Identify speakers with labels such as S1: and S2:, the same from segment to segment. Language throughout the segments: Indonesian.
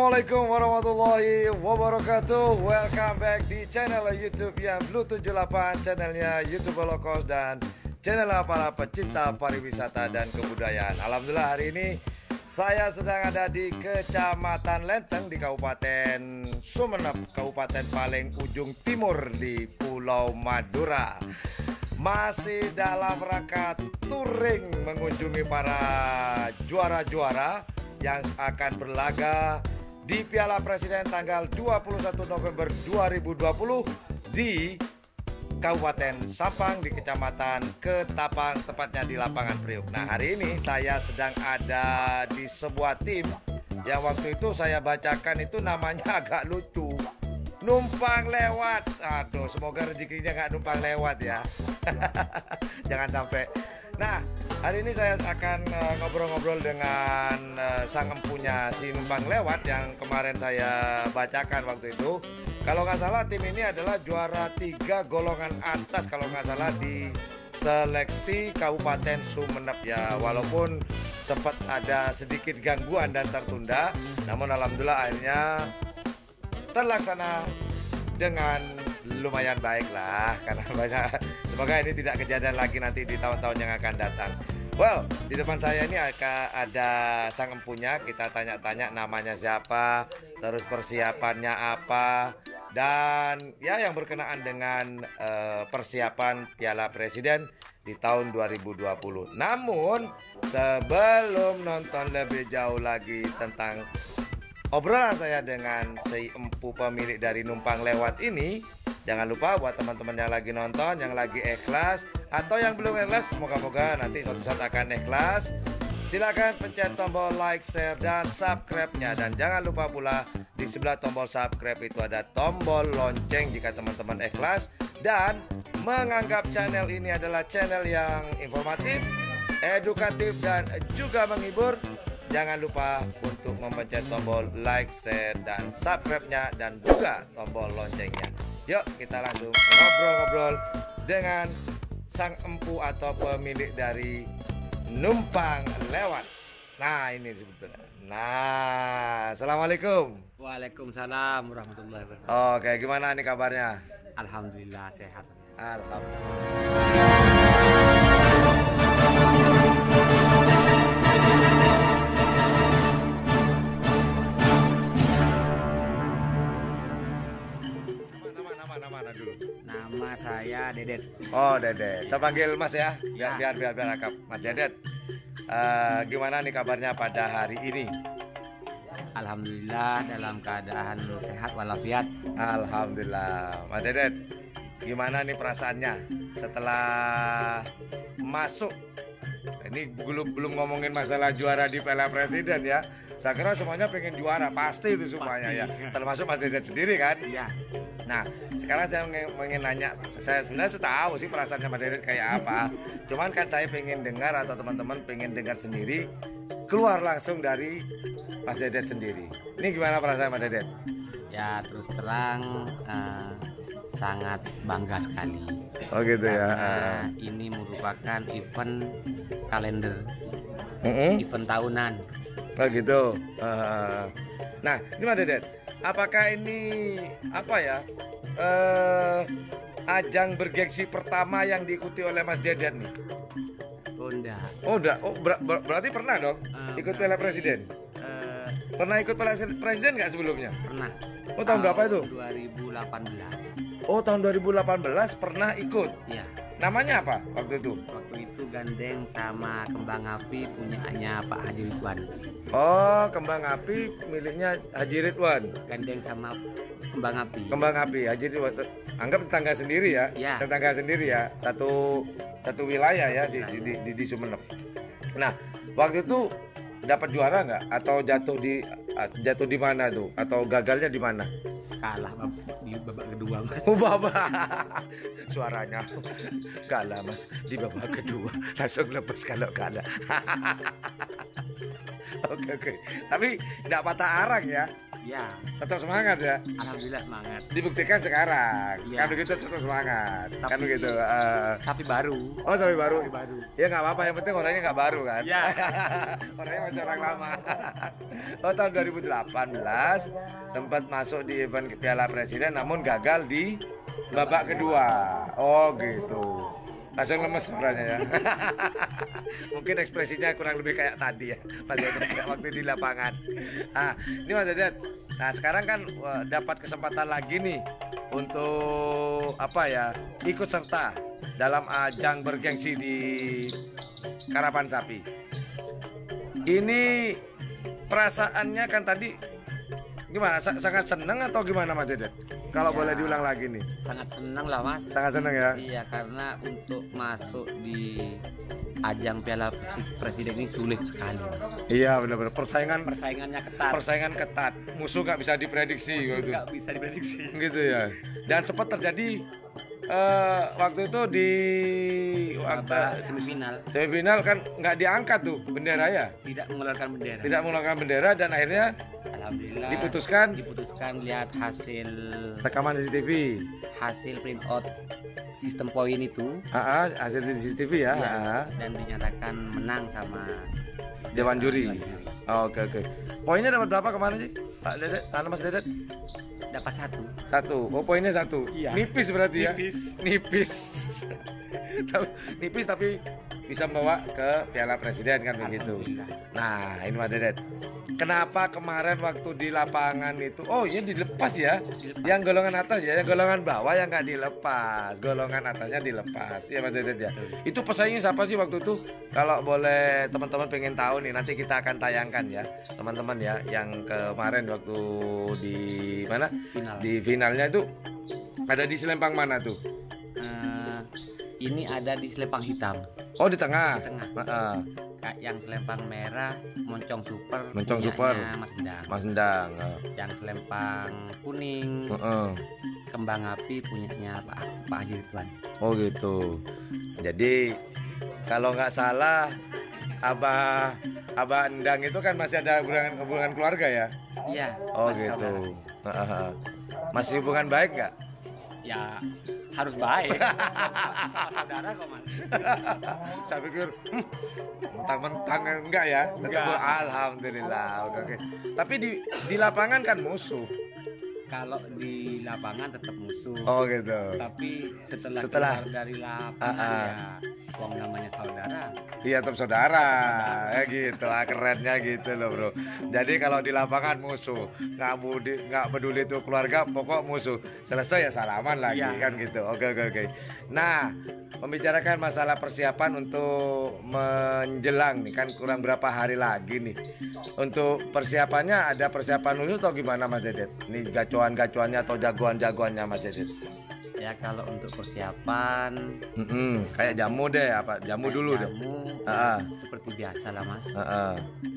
S1: Assalamualaikum warahmatullahi wabarakatuh. Welcome back di channel YouTube yang Blue 78, channelnya YouTube Holocaust dan channel para pecinta pariwisata dan kebudayaan. Alhamdulillah hari ini saya sedang ada di Kecamatan Lenteng di Kabupaten Sumeneb, kabupaten paling ujung timur di Pulau Madura. Masih dalam rangka touring mengunjungi para juara-juara yang akan berlaga di Piala Presiden tanggal 21 November 2020 di Kabupaten Sampang di Kecamatan Ketapang, tepatnya di lapangan Priuk. Nah, hari ini saya sedang ada di sebuah tim yang waktu itu saya bacakan itu namanya agak lucu. Numpang lewat. Aduh, semoga rezekinya nggak numpang lewat ya. Jangan sampai. Nah, hari ini saya akan ngobrol-ngobrol dengan sang empunya si numpang lewat yang kemarin saya bacakan waktu itu. Kalau nggak salah tim ini adalah juara 3 golongan atas kalau nggak salah di seleksi Kabupaten Sumeneb ya. Walaupun sempat ada sedikit gangguan dan tertunda, namun alhamdulillah akhirnya terlaksana dengan lumayan baik lah, karena banyak. Semoga ini tidak kejadian lagi nanti di tahun-tahun yang akan datang. Well, di depan saya ini ada sang empunya. Kita tanya-tanya namanya siapa, terus persiapannya apa, dan ya yang berkenaan dengan persiapan Piala Presiden di tahun 2020. Namun sebelum nonton lebih jauh lagi tentang obrolan saya dengan si empu pemilik dari numpang lewat ini, jangan lupa buat teman-teman yang lagi nonton, yang lagi ikhlas atau yang belum ikhlas, moga-moga nanti suatu saat akan ikhlas. Silakan pencet tombol like, share, dan subscribe-nya. Dan jangan lupa pula di sebelah tombol subscribe itu ada tombol lonceng jika teman-teman ikhlas dan menganggap channel ini adalah channel yang informatif, edukatif, dan juga menghibur. Jangan lupa untuk memencet tombol like, share, dan subscribe-nya dan juga tombol loncengnya. Yuk kita langsung ngobrol-ngobrol dengan sang empu atau pemilik dari numpang lewat. Nah ini sebetulnya. Nah, assalamualaikum.
S2: Waalaikumsalam warahmatullahi wabarakatuh.
S1: Oke, gimana nih kabarnya?
S2: Alhamdulillah sehat.
S1: Alhamdulillah. Nama dulu.
S2: Nama saya Dedet.
S1: Oh, Dedet. Saya panggil Mas ya. Biar akap. Mas Dedet. Gimana nih kabarnya pada hari ini?
S2: Alhamdulillah dalam keadaan sehat walafiat.
S1: Alhamdulillah. Mas Dedet, gimana nih perasaannya setelah masuk? Ini belum ngomongin masalah juara di Piala Presiden ya. Saya kira semuanya pengen juara, pasti itu semuanya ya. Termasuk Mas Dedet sendiri kan?
S2: Iya.
S1: Nah, sekarang saya pengen nanya, saya sebenarnya tahu sih perasaannya Mas Dedet kayak apa. Cuman kan saya pengen dengar atau teman-teman pengen dengar sendiri, keluar langsung dari Mas Dedet sendiri. Ini gimana perasaan Mas Dedet?
S2: Ya terus terang sangat bangga sekali.
S1: Oh gitu ya.
S2: Karena ini merupakan event kalender, event tahunan.
S1: Oh gitu. Nah, ini Mas Dedet, apakah ini apa ya? Ajang bergengsi pertama yang diikuti oleh Mas Dedet nih?
S2: Oh enggak.
S1: Oh udah. Oh berarti pernah dong ikut Piala Presiden? Pernah ikut Piala Presiden nggak sebelumnya?
S2: Pernah.
S1: Oh tahun berapa itu?
S2: 2018.
S1: Oh tahun 2018 pernah ikut.
S2: Iya.
S1: Namanya apa waktu itu?
S2: Waktu itu gandeng sama kembang api punyanya Pak Haji Ridwan.
S1: Oh, kembang api miliknya Haji Ridwan.
S2: Gandeng sama kembang api.
S1: Kembang api Haji Ridwan. Anggap tetangga sendiri ya.
S2: Ya.
S1: Tetangga sendiri ya. Satu wilayah ya di Sumeneb. Nah, waktu itu dapat juara nggak? Atau jatuh di mana tuh? Atau gagalnya di mana?
S2: Kalah di babak kedua Mas.
S1: Oh babak. Suaranya kalah Mas di babak kedua. Langsung lepas kalau kalah. Oke. Tapi tidak patah arang ya.
S2: Ya,
S1: Tetap semangat ya.
S2: alhamdulillah semangat.
S1: Dibuktikan sekarang.
S2: Iya.
S1: Kan begitu tetap semangat. Kan
S2: Tapi-
S1: begitu.
S2: Tapi baru.
S1: Oh, sampai baru.
S2: Tapi baru.
S1: Ya nggak apa-apa, yang penting orangnya nggak baru kan.
S2: Ya.
S1: Orangnya masih orang lama. Oh, tahun 2018 sempat masuk di event Piala Presiden namun gagal di babak kedua. Oh gitu. Langsung lemes suaranya ya. Mungkin ekspresinya kurang lebih kayak tadi ya Mas Dedet waktu di lapangan. Ini Mas Dedet. Nah sekarang kan dapat kesempatan lagi nih untuk apa ya, ikut serta dalam ajang bergengsi di Karapan Sapi. Ini perasaannya kan tadi gimana? Sangat seneng atau gimana Mas Dedet? Kalau
S2: Ya.
S1: boleh diulang lagi nih.
S2: Sangat senang lah Mas.
S1: Sangat seneng ya.
S2: Iya, karena untuk masuk di ajang Piala Presiden ini sulit sekali Mas.
S1: Iya benar-benar
S2: Persaingannya ketat.
S1: persaingan ketat, musuh nggak bisa diprediksi gitu.
S2: Nggak bisa diprediksi.
S1: Gitu ya. Dan sempat terjadi waktu itu di
S2: Babak semifinal
S1: semifinal kan nggak diangkat tuh bendera ya,
S2: tidak mengeluarkan bendera.
S1: tidak menggunakan bendera dan akhirnya
S2: Alhamdulillah
S1: diputuskan
S2: lihat hasil
S1: rekaman CCTV.
S2: print out sistem poin itu
S1: Hasil di CCTV ya.
S2: ya, dan dinyatakan menang sama
S1: Dewan juri. Oke. Poinnya dapat berapa kemarin sih Pak Dedet? Mas Dedet?
S2: dapat
S1: Satu. Oh poinnya satu.
S2: Iya.
S1: Nipis berarti ya.
S2: Nipis.
S1: Nipis tapi bisa membawa ke Piala Presiden kan begitu.
S2: Alhamdulillah.
S1: Nah ini Mas Dedet. Kenapa kemarin waktu di lapangan itu, oh ini dilepas ya, yang golongan atas ya, yang golongan bawah yang nggak dilepas, golongan atasnya dilepas, ya Mas Dedet ya. Itu pesaingnya siapa sih waktu itu? Kalau boleh teman-teman pengen tahu nih, nanti kita akan tayangkan ya, teman-teman ya, yang kemarin waktu di mana?
S2: Final.
S1: Di finalnya itu ada di selempang mana tuh?
S2: Ini ada di selempang hitam.
S1: Oh di tengah.
S2: Di tengah.
S1: Heeh.
S2: Yang selempang merah Moncong Super.
S1: Moncong
S2: punyanya
S1: Super.
S2: Mas Endang.
S1: Mas Endang.
S2: Yang selempang kuning
S1: Heeh.
S2: Kembang Api punyanya Pak Haji Ridwan.
S1: Oh gitu. Jadi kalau nggak salah Abah Endang itu kan masih ada hubungan keluarga ya?
S2: Iya.
S1: Oh
S2: masih
S1: gitu.
S2: saudara.
S1: Masih hubungan baik nggak?
S2: Ya harus baik. Saudara kok Mas.
S1: Saya pikir mentang-mentang enggak ya?
S2: Enggak.
S1: Alhamdulillah. Oke. Tapi di lapangan kan musuh.
S2: Kalau di lapangan tetap musuh.
S1: Oh gitu.
S2: Tapi setelah
S1: Setelah-
S2: keluar dari lapangan ya wong namanya saudara.
S1: Iya tetap saudara, ya gitu lah, kerennya gitu loh bro. Jadi kalau di lapangan musuh, nggak peduli itu keluarga, pokok musuh. Selesai ya salaman lagi
S2: Iya.
S1: kan gitu. Oke. Nah, membicarakan masalah persiapan untuk menjelang nih kan kurang berapa hari lagi nih. Untuk persiapannya ada persiapan khusus atau gimana Mas Dedet? Nih gacuan-gacuannya atau jagoan-jagoannya Mas Dedet?
S2: Ya kalau untuk persiapan
S1: Kayak jamu deh, apa jamu dulu deh.
S2: jamu
S1: Ah.
S2: seperti biasa lah Mas.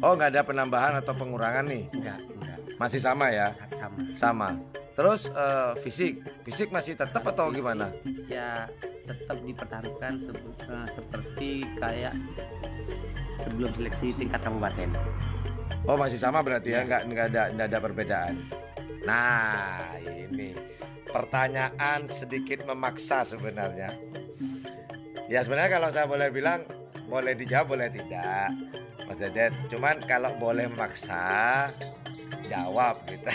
S1: Oh nggak ada penambahan atau pengurangan nih?
S2: Enggak.
S1: Masih sama ya?
S2: Sama.
S1: Terus fisik masih tetap atau gimana?
S2: Ya tetap dipertaruhkan seperti kayak sebelum seleksi tingkat kabupaten.
S1: Oh masih sama berarti ya? Nggak ada perbedaan. Nah ini pertanyaan sedikit memaksa sebenarnya. Ya sebenarnya kalau saya boleh bilang boleh dijawab boleh tidak, Mas Dedet. Cuman kalau boleh memaksa jawab gitu.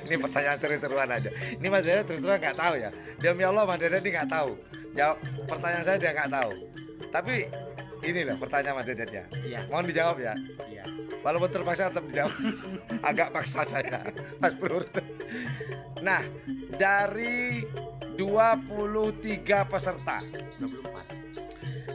S1: Ini pertanyaan seru-seruan aja. Ini Mas Dedet terus terang nggak tahu ya. Demi Allah Mas Dedet ini nggak tahu. Jawab pertanyaan saya dia nggak tahu. Tapi ini loh pertanyaan Mas Dedet ya.
S2: Iya.
S1: Mohon dijawab ya.
S2: Iya.
S1: Walaupun terpaksa tetap dijawab. Agak paksa saya Mas Pur. Nah dari 23 peserta
S2: 24.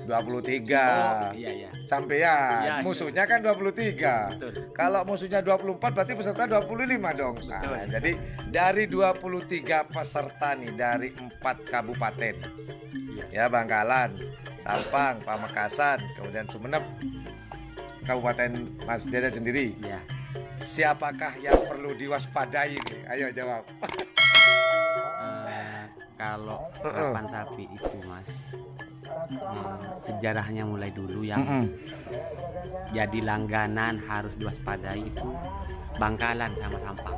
S1: 23
S2: Oh, iya.
S1: sampai ya
S2: Iya,
S1: musuhnya kan 23.
S2: Betul.
S1: Kalau musuhnya 24 berarti peserta 25 dong. Nah,
S2: Betul.
S1: jadi dari 23 peserta nih dari 4 kabupaten.
S2: Iya.
S1: Ya Bangkalan, Sampang, Pamekasan, kemudian Sumeneb, Kabupaten Mas Dedet sendiri.
S2: Iya.
S1: Siapakah yang perlu diwaspadai nih? Ayo jawab.
S2: Kalau Karapan Sapi itu Mas, sejarahnya mulai dulu yang jadi langganan harus diwaspadai itu Bangkalan sama Sampang.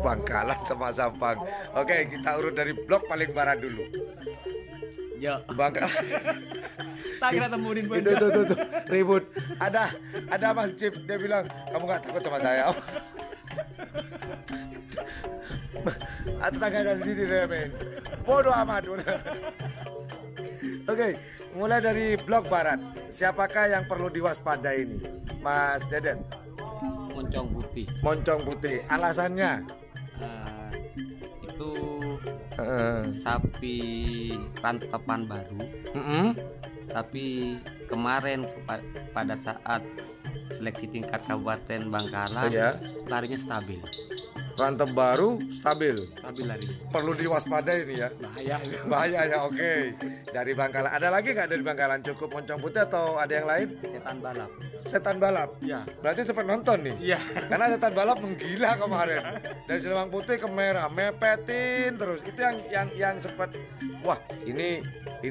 S1: Bangkalan sama Sampang. Oke, kita urut dari blok paling barat dulu.
S2: Yo.
S1: Bangkalan.
S2: Tak kira temuin
S1: Itu ribut. Ada Mas Cip, dia bilang, kamu nggak takut sama saya? Tetangganya sendiri remen. Bodoh amat. Oke, mulai dari blok barat. Siapakah yang perlu diwaspadai ini, Mas Deden?
S2: Moncong Putih.
S1: Moncong Putih. Alasannya?
S2: Itu sapi rantepan baru. Tapi kemarin pada saat seleksi tingkat Kabupaten Bangkalan, larinya stabil.
S1: Rantep baru stabil
S2: lari.
S1: Perlu diwaspadai ini ya. Bahaya ya. Oke. Dari Bangkalan. Ada lagi nggak dari Bangkalan? Cukup Moncong Putih atau ada yang lain? Setan balap.
S2: Iya.
S1: Berarti sempat nonton nih.
S2: Iya.
S1: Karena setan balap menggila kemarin. Dari Selembang Putih ke merah, mepetin terus. Itu yang sempat. Wah, ini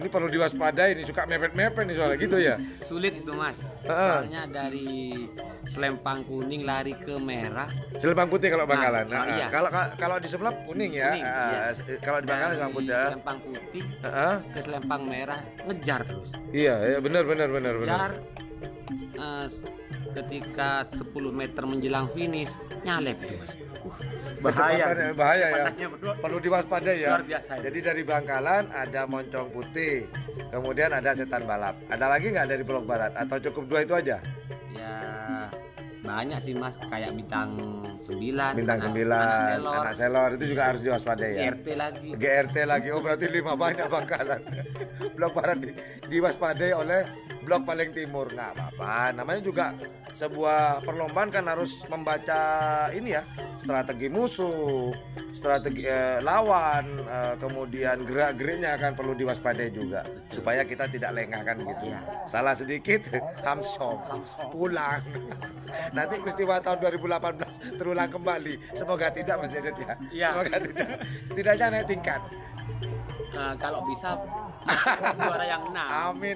S1: perlu diwaspadai. Ini suka mepet-mepet nih soalnya gitu ya.
S2: Sulit itu Mas. Soalnya dari Selempang kuning lari ke merah.
S1: Selempang Putih kalau Bangkalan.
S2: Iya.
S1: Kalau di sebelah kuning ya.
S2: Iya.
S1: Kalau di Bangkalan Selempang Putih.
S2: Selempang Putih ke Selempang merah ngejar terus.
S1: Iya, benar.
S2: Ngejar. Ketika 10 meter menjelang finish nyalep itu Mas.
S1: Bahaya ya. Perlu diwaspadai ya.
S2: Luar biasa.
S1: Jadi dari Bangkalan ada Moncong Putih, kemudian ada setan balap. Ada lagi nggak dari blok barat atau cukup 2 itu aja?
S2: Ya banyak sih Mas, kayak bintang 9,
S1: anak selor itu juga harus diwaspadai ya. GRT lagi. Oh berarti 5 banyak Bangkalan. Blok barat diwaspadai oleh blok paling timur. Nggak apa-apa, namanya juga sebuah perlombaan kan harus membaca ini ya, strategi musuh, strategi lawan, kemudian gerak-geriknya akan perlu diwaspadai juga supaya kita tidak lengah kan gitu. Salah sedikit hamsong pulang. Nanti peristiwa tahun 2018 terulang kembali. Semoga tidak Mas Dedet ya. Semoga tidak. Setidaknya naik tingkat.
S2: Kalau bisa juara yang 6.
S1: Amin.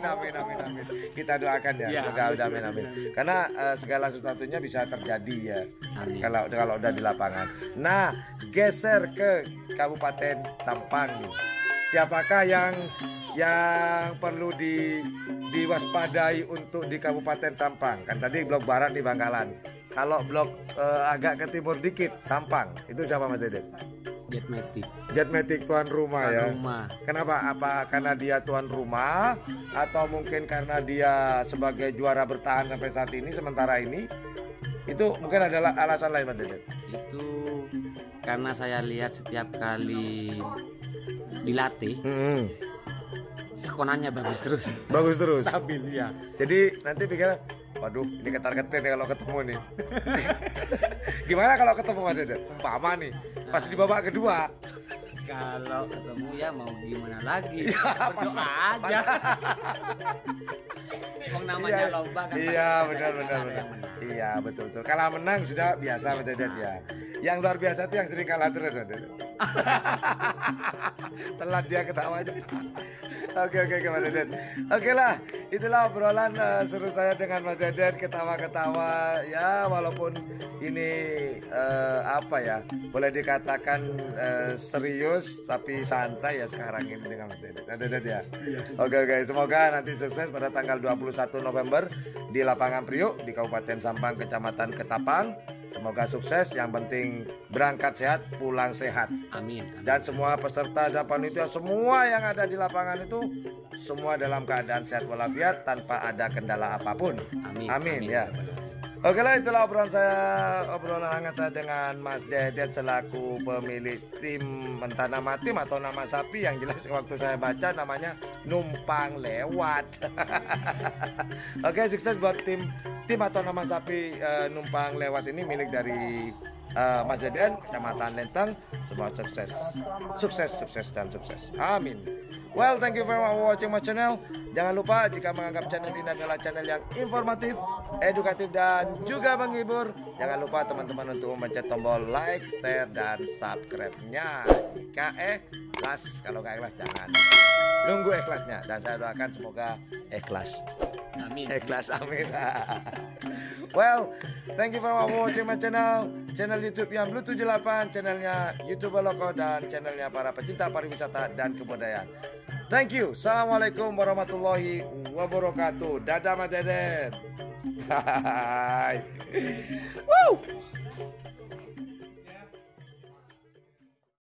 S1: Kita doakan ya. Semoga amin. Karena segala sesuatunya bisa terjadi ya. Amin. Kalau udah di lapangan. Nah, geser ke Kabupaten Sampang nih. Siapakah yang perlu diwaspadai untuk di Kabupaten Sampang? Kan tadi blok barat di Bangkalan. Kalau blok agak ke timur dikit, Sampang, itu siapa Mas Dedet? Jetmatic tuan rumah ya. Kenapa? Apa karena dia tuan rumah atau mungkin karena dia sebagai juara bertahan sampai saat ini sementara ini? Itu mungkin adalah alasan lain Mas Dedet.
S2: Itu karena saya lihat setiap kali dilatih sekonannya bagus terus stabil ya. Jadi nanti pikir waduh ini ketar-ketir nih kalau ketemu nih. Gimana kalau ketemu Mas Dedet? Umpama nih pas di babak kedua kalau ketemu ya mau gimana lagi ya, berdoa aja. Namanya lomba kan.
S1: Iya benar. Iya betul. Kalau menang sudah biasa Mas Dedet ya. Yang luar biasa itu yang sering kalah terus Mas Dedet. Telat dia ketawa aja. Oke Mas Dedet. Oke lah, itulah obrolan seru saya dengan Mas Dedet, ketawa-ketawa ya, walaupun ini apa ya, boleh dikatakan serius tapi santai ya sekarang ini dengan Mas Dedet ya. Oke, semoga nanti sukses pada tanggal 21 November di lapangan Priuk di Kabupaten Sampang, Kecamatan Ketapang. Semoga sukses, yang penting berangkat sehat, pulang sehat.
S2: Amin.
S1: Dan semua peserta dan panitia semua yang ada di lapangan itu semua dalam keadaan sehat walafiat tanpa ada kendala apapun. Amin ya. Oke lah, itulah obrolan hangat saya dengan Mas Dedet selaku pemilik tim, entah nama tim atau nama sapi, yang jelas waktu saya baca namanya Numpang Lewat. Oke, sukses buat tim atau nama sapi Numpang Lewat ini, milik dari Mas Dedet, Kecamatan Lenteng. Semua sukses. Amin. Well, thank you very much for watching my channel. Jangan lupa jika menganggap channel ini adalah channel yang informatif, edukatif, dan juga menghibur, jangan lupa teman-teman untuk memencet tombol like, share, dan subscribe-nya. Jika ikhlas, kalau nggak ikhlas jangan. Nunggu ikhlasnya dan saya doakan semoga ikhlas.
S3: Amin.
S1: Ikhlas, amin. Well, thank you for watching my channel YouTube yang Blue 78, channelnya YouTuber Loko dan channelnya para pecinta pariwisata dan kebudayaan. Thank you. Assalamualaikum warahmatullahi wabarakatuh. Dadah Mas Dedet. Bye. Woo!